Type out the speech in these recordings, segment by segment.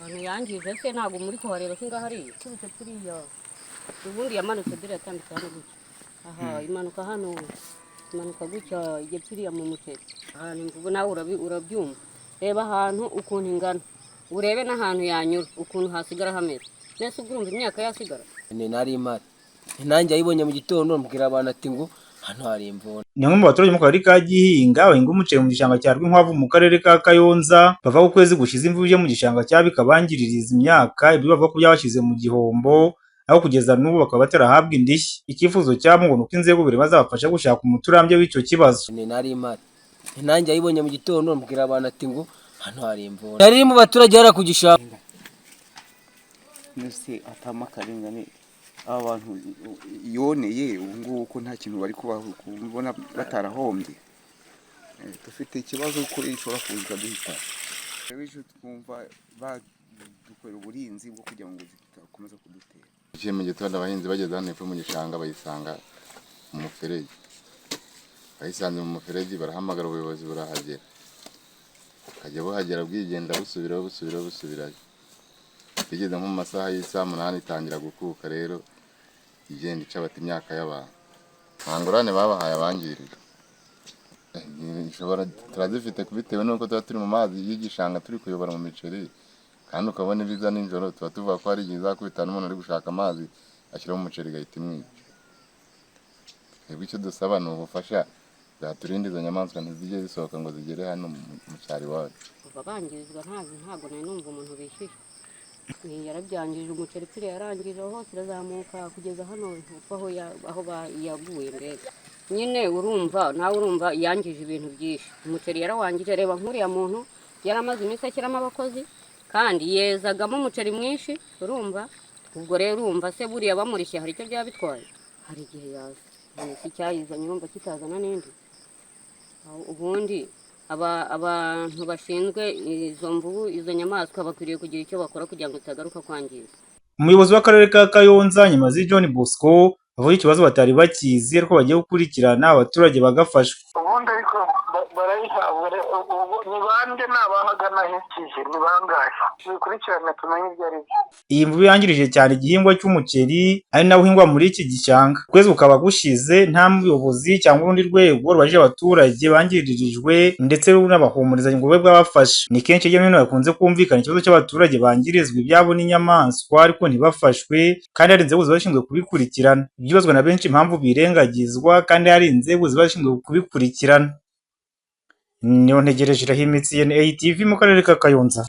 Hano yangije se ntago muri kuhareba singa hari cyubutse turiya ubundi yamanutse dire atambika hano gutya aha imanuka hano imanuka gutya igepfiriya mu muceri aha Imvubu nawe urabyumva reba ahantu ukuntu ingana urebe n'ahantu yanyura ukuntu hasigara hameze nese urumva imyaka yasigara ni nari imari nanjye ayibonye mu gitondo mbwira abantu ati ngo hano hari imvura. Ni bamwe mu baturage mu karere ka Gihinga bahinga umuceri mu gishanga cya Rwinkwavu mu karere ka Kayonza bava ku kwezi gushize imvura ije mu gishanga cya bikabangiririza imyaka ibyo bavuga ko byabashize mu gihombo aho kugeza n'ubu bakaba batarahabwa indishyi. Icyifuzo cyabo ngo nuko inzego bireba zabafasha gushaka umuturambye w'icyo kibazo. Ni nari imari nanjye ayibonye mu gitondo mbwira abantu ati ngo hano hari imvura. Nari mu baturage hara ku gishanga nese atamakarengane abantu yoneye ubungubu ko nta kintu bari kubona batarahombye dufite ikibazo ko ishobora kuza duhita ejo twumva badukorera uburinzi bwo kugira ngo zitakomeza kudutera. Mu gitondo abahinzi bageze hano mu gishanga bayisanga mu muferege bayisanze mu muferege barahamagara ubuyobozi burahagera kajya buhagera bwigenda busubirayo bigeze mu masaha y'isa 8 itangira gukuka rero igenda icabata imyaka y'abantu ntangurane babahaye abangirira ishobora turazifite kubitewe nuko tuba turi mu mazi y'igishanga turi kuyobora mu miceri kandi ukabona ibiza n'injoro tuba tuvuga ko ari giza kubita n'umuntu ari gushaka amazi ashyira mu muceri gahita imwica. Icyo dusaba ni ubufasha bwaturinda izo nyamaswa ntizijye zisohoka ngo zigere hano mu cyari wacu. Babangirizwa ntago nari numva umuntu bishyuye yarabyangije umuceri pire yarangije hose irazamuka kugeza hano aho yaguye mbega nyine urumva nawe urumva yangije ibintu byinshi umuceri yarawangije reba nkuriya muntu yaramaze iminsi ashyiramo abakozi kandi yezagamo umuceri mwinshi urumva ubwo rero urumva se buriya bamurishye hari icyo byabitwaye hari igihe yaza iki cyayizanye urumva kitazana n'indi ubundi abantu bashinzwe izo mvubu izo nyamaswa bakwiriye kugira icyo bakora kugira ngo zitagaruka kwangiza. Umuyobozi w'akarere ka Kayonza Nyamazi John Bosco avuga ikibazo batari bakizi ariko bagiye gukurikirana abaturage bagafashwa. Ubundi ariko barayihabwa ni bande nabahagana hekije ni bangahe bikurikirana tumenye ibyo ari byo. Iyi mvubu yangirije cyane igihingwa cy'umuceri ari nawe uhingwa muri iki gishanga kwezi ukaba gushize nta muyobozi cyangwa urundi rwego rwaje abaturage bangiririjwe ndetse n'abahumurizanya ngo babe bwabafasha. Ni kenshi iyo bintu yakunze kumvikana ikibazo cy'abaturage bangirizwa ibyabo n'inyamaswa ariko ntibafashwe kandi hari inzego zibashinzwe kubikurikirana. Byibazwa na benshi impamvu birengagizwa kandi hari inzego zibashinzwe kubikurikirana. Niyo ntegereje irahimitsi ya ATV mu karere ka Kayonza.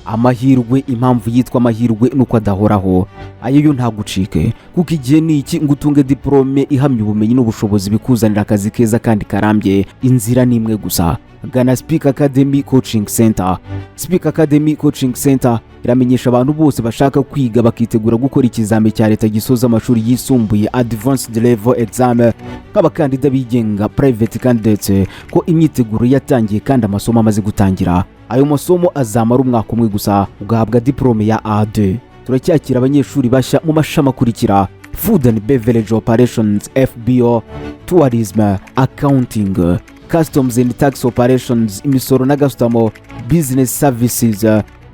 Amahirwe impamvu yitwa amahirwe nuko adahoraho ayo yo ntagucike kuko igihe niki ngo utunge diplome ihamye ubumenyi n'ubushobozi bikuzanira akazi keza kandi karambye inzira nimwe gusa gana Speak Academy Coaching Center. Speak Academy Coaching Center iramenyesha abantu bose bashaka kwiga bakitegura gukora ikizame cya leta gisoza amashuri yisumbuye advanced level exam nk'abakandida bigenga private candidates ko imyiteguro yatangiye kandi amasomo amaze gutangira. Ayo masomo azamara umwaka umwe gusa ugahabwa diplome ya A2. Turacyakira abanyeshuri bashya mu mashami akurikira: Food and Beverage Operations FBO, Tourism, Accounting, Customs and Tax Operations, imisoro na gasutamo, Business Services,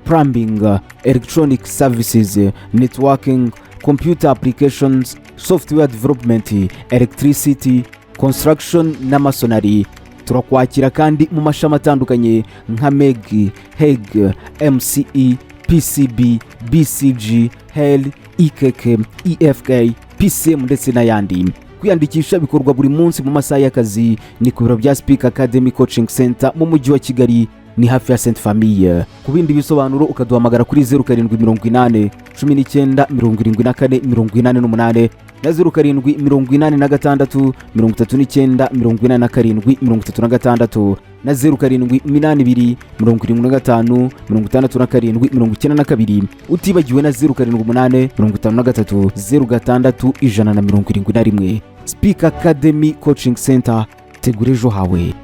Plumbing, Electronic Services, Networking, Computer Applications, Software Development, Electricity, Construction na Masonary. Turakwakira kandi mu mashami atandukanye nka MEG, HEG, MCE, PCB, BCG, HEL, IKK, EFK, PCM ndetse n'ayandi. Kwiyandikisha bikorwa buri munsi mu masaha y'akazi ni ku biro bya Speak Academy Coaching Center mu mujyi wa Kigali ni hafi ya Sainte Famille. Ku bindi bisobanuro ukaduhamagara kuri 0788 19 74 48 na 0786 39 37 na 0782 75 67 utibagiwe na 0788 53 06 171. Speak Academy Coaching Center, tegura ejo hawe.